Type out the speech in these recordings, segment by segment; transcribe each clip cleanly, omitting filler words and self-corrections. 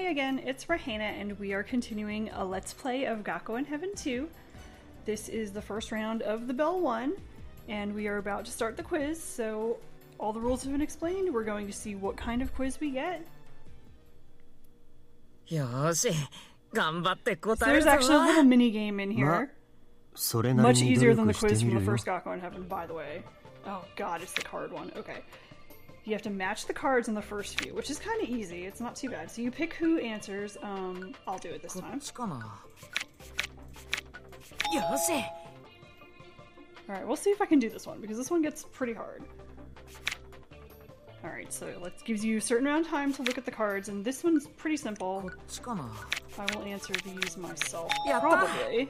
Hey again, it's Rahena, and we are continuing a Let's Play of Gakuen Heaven 2. This is the first round of the Bell 1, and we are about to start the quiz, so all the rules have been explained. We're going to see what kind of quiz we get. So there's actually a little mini game in here. Much easier than the quiz from the first Gakuen Heaven, by the way. Oh god, it's the card one. Okay. You have to match the cards in the first few, which is kind of easy. It's not too bad. So you pick who answers. I'll do it this time. Alright, we'll see if I can do this one, because this one gets pretty hard. Alright, so it gives you a certain amount of time to look at the cards, and this one's pretty simple. I will answer these myself, probably.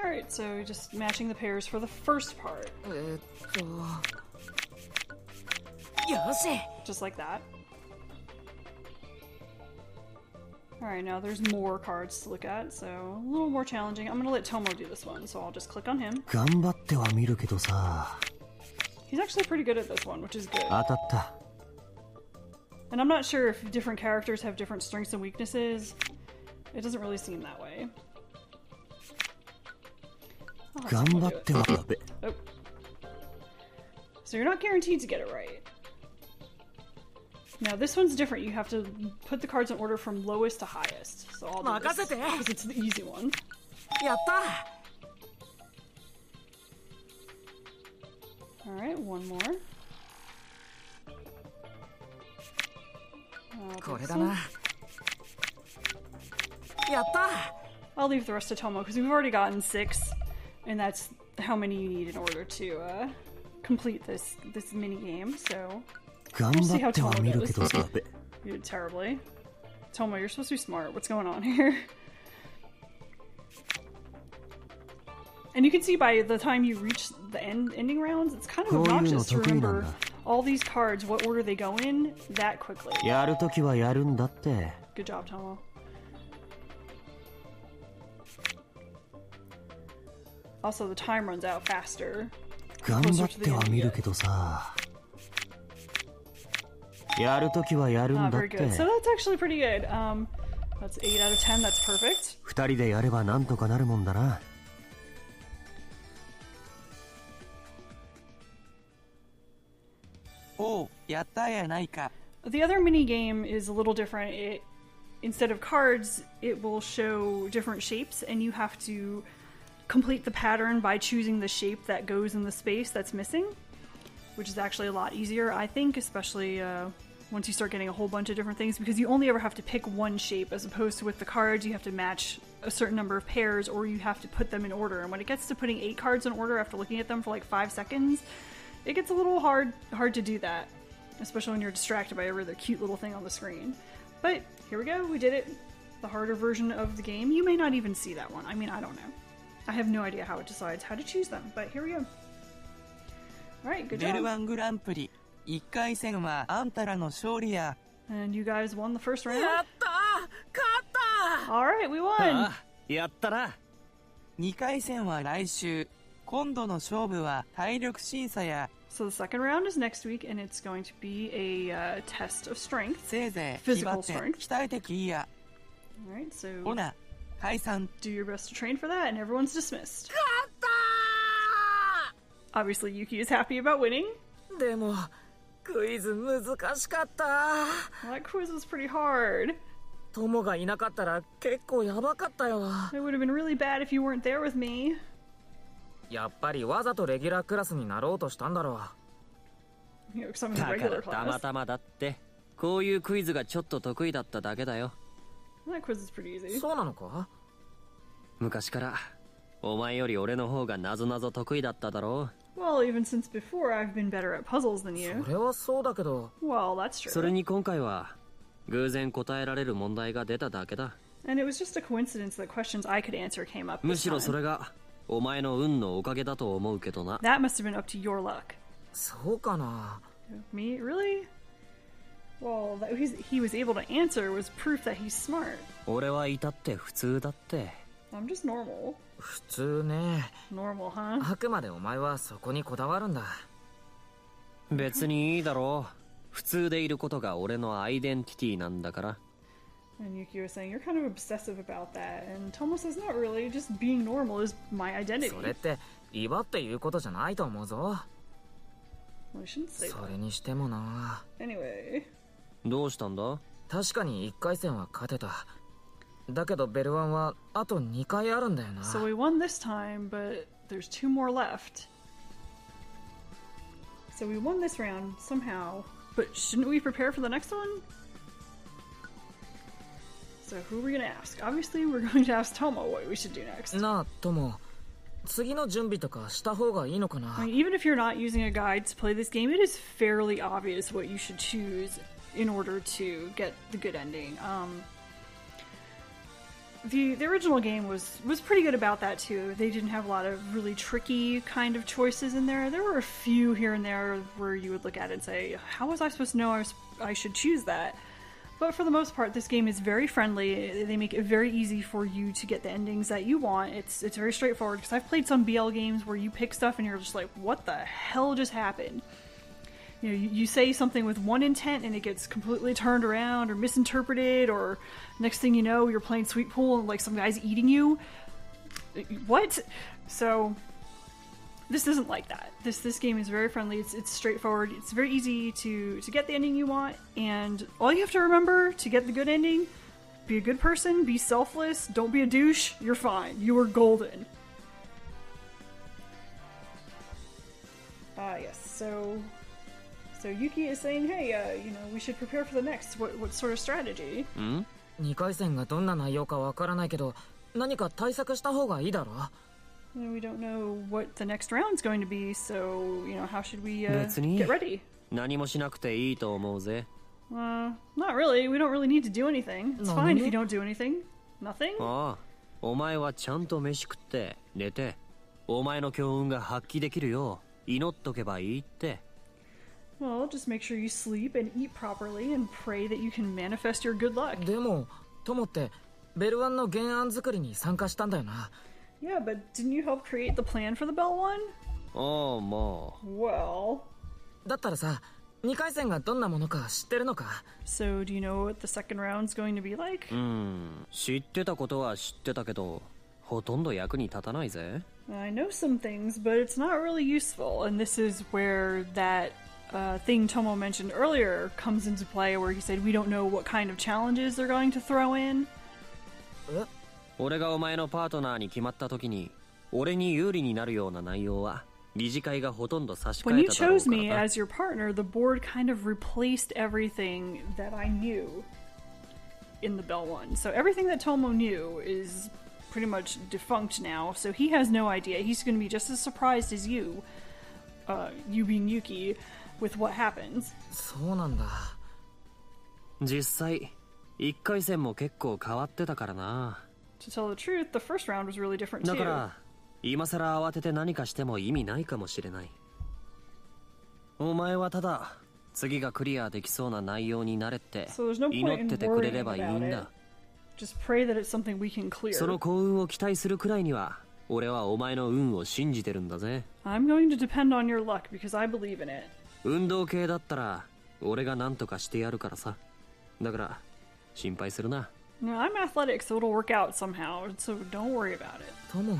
Alright, so just matching the pairs for the first part. Just like that. Alright, now there's more cards to look at, so a little more challenging. I'm gonna let Tomo do this one, so I'll just click on him. He's actually pretty good at this one, which is good. And I'm not sure if different characters have different strengths and weaknesses. It doesn't really seem that way. Oh. So you're not guaranteed to get it right. Now this one's different. You have to put the cards in order from lowest to highest. So I'll do this because it's the easy one. Alright, one more. I'll leave the rest to Tomo because we've already gotten 6. And that's how many you need in order to complete this mini game. So we'll see how Tomo does. You did terribly. Tomo, you're supposed to be smart. What's going on here? And you can see by the time you reach the ending rounds, it's kind of obnoxious to remember all these cards, what order they go in, that quickly. Good job, Tomo. Also, the time runs out faster. Closer to the end you get. Very good. So that's actually pretty good. That's 8 out of 10. That's perfect. The other mini game is a little different. Instead of cards, it will show different shapes, and you have to complete the pattern by choosing the shape that goes in the space that's missing, which is actually a lot easier, I think, especially once you start getting a whole bunch of different things, because you only ever have to pick one shape, as opposed to with the cards you have to match a certain number of pairs, or you have to put them in order. And when it gets to putting 8 cards in order after looking at them for like 5 seconds, it gets a little hard to do that, especially when you're distracted by every other cute little thing on the screen. But here we go, we did it. The harder version of the game. You may not even see that one. I mean, I don't know. I have no idea how it decides how to choose them, but here we go. Alright, good job. And you guys won the first round? Alright, we won! So the second round is next week, and it's going to be a test of strength. Physical strength. Alright, so do your best to train for that, and everyone's dismissed. Obviously, Yuki is happy about winning. Well, that quiz was pretty hard. It would have been really bad if you weren't there with me. You know, because I'm in the regular class. That quiz is pretty easy. Well, even since before, I've been better at puzzles than you. Well, that's true. And it was just a coincidence that questions I could answer came up this time. That must have been up to your luck. Me? Really? Well, that he was able to answer was proof that he's smart. I'm just normal. Normal, huh? 別にいいだろう。普通でいることが俺のアイデンティティなんだから。 And Yuki was saying, you're kind of obsessive about that. And Tomo says, not really, just being normal is my identity. それって祝って言うことじゃないと思うぞ。 Well, I shouldn't say そ that. れにしてもな。 Anyway. どうしたんだ？確かに1回戦は勝てた。だけどベルワンはあと2回あるんだよな。 So we won this time, but there's 2 more left. So we won this round somehow, but shouldn't we prepare for the next one? So who are we gonna ask? Obviously, we're going to ask Tomo what we should do next. なあ、トモ。次の準備とかした方がいいのかな。 I mean, even if you're not using a guide to play this game, it is fairly obvious what you should choose in order to get the good ending. The original game was pretty good about that too. They didn't have a lot of really tricky kind of choices in there. There were a few here and there where you would look at it and say, how was I supposed to know I should choose that? But for the most part, this game is very friendly. They make it very easy for you to get the endings that you want. It's very straightforward, because I've played some BL games where you pick stuff and you're just like, what the hell just happened? You know, you say something with one intent and it gets completely turned around or misinterpreted, or next thing you know, you're playing Sweet Pool and like some guy's eating you. What? So this isn't like that. This game is very friendly. It's straightforward. It's very easy to get the ending you want, and all you have to remember to get the good ending: be a good person, be selfless, don't be a douche. You're fine. You are golden. Yes. So Yuki is saying, hey, we should prepare for the next. What sort of strategy? 2回戦がどんな内容かわからないけど、何か対策した方がいいだろ。 We don't know what the next round's going to be, so, how should we 別に get ready? 何もしなくていいと思うぜ。 Not really. We don't really need to do anything. It's fine if you don't do anything. Nothing? ああ、お前はちゃんと飯食って寝て、お前の強運が発揮できるよう祈っとけばいいって。 Well, just make sure you sleep and eat properly and pray that you can manifest your good luck. でも、トモってベルワンの原案作りに参加したんだよな。 Yeah, but didn't you help create the plan for the Bell one? ああ、まあ。 Well... だったらさ、2回戦がどんなものか知ってるのか？ So, do you know what the second round's going to be like? 知ってたことは知ってたけど、ほとんど役に立たないぜ。 I know some things, but it's not really useful, and this is where that thing Tomo mentioned earlier comes into play, where he said we don't know what kind of challenges they're going to throw in. え？俺がお前のパートナーに決まった時に、俺に有利になるような内容は理事会がほとんど差し替 When え you ただろう chose から me な。 as your partner, the board kind of replaced everything that I knew in the Bell one. So everything that Tomo knew is pretty much defunct now, so he has no idea. He's going to be just as surprised as you, you being Yuki, with what happens. そうなんだ。実際、1回戦も結構変わってたからな。 To tell the truth, the first round was really different だ too. から、今さら慌てて何かしても意味ないかもしれない。お前はただ、次がクリアできそうな内容になれって、 So there's no 祈 point っ in ててくれれ worrying ばいい about ん it. だ。 Just pray that it's something we can clear. その幸運を期待するくらいには、俺はお前の運を信じてるんだぜ。 I'm going to depend on your luck because I believe in it. 運動系だったら、俺が何とかしてやるからさ。だから、心配するな。 No, I'm athletic, so it'll work out somehow, so don't worry about it. トモ。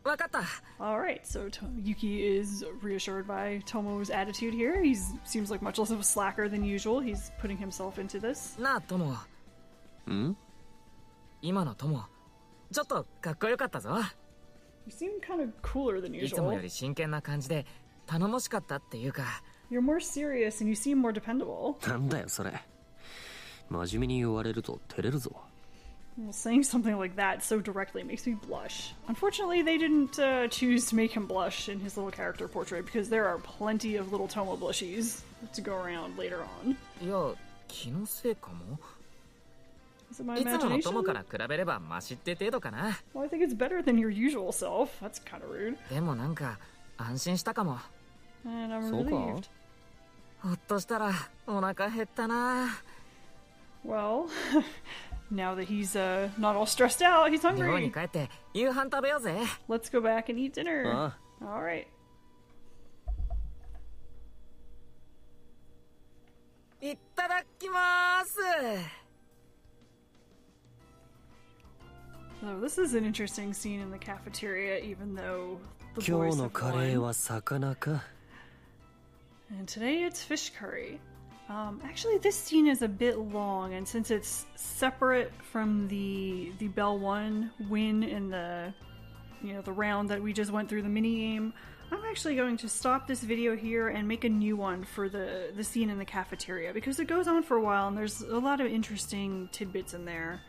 わかった。 Alright, so Yuki is reassured by Tomo's attitude here. He seems like much less of a slacker than usual. He's putting himself into this. なあ、トモ。今のトモ、ちょっとかっこよかったぞ。 You seem kind of cooler than いつも usual. より真剣な感じで頼もしかったっていうか。 You're more serious and you seem more dependable. なんだよそれ。真面目に言われると照れるぞ。 Well, saying something like that so directly makes me blush. Unfortunately, they didn't choose to make him blush in his little character portrait because there are plenty of little Tomo blushies to go around later on. いや、気のせいかも。 Is it my いつものトモ imagination? から比べればマシって程度かな。 Well, I think it's better than your usual self. That's kind of rude. でもなんか安心したかも。 And I'm そうか？ relieved. ほっとしたらお腹減ったな。 Well, now that he's not all stressed out, he's 寮に hungry. 帰って夕飯食べようぜ。 Let's go back and eat dinner. あ All right. いただきます。 So this is an interesting scene in the cafeteria, even though the 今 boys 日の have カレー won. は魚か。 And today it's fish curry. Actually, this scene is a bit long, and since it's separate from the Bell 1 win in the the round that we just went through the mini game, I'm actually going to stop this video here and make a new one for the scene in the cafeteria, because it goes on for a while and there's a lot of interesting tidbits in there,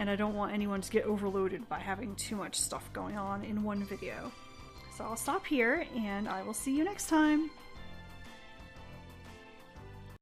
and I don't want anyone to get overloaded by having too much stuff going on in one video. So I'll stop here and I will see you next time.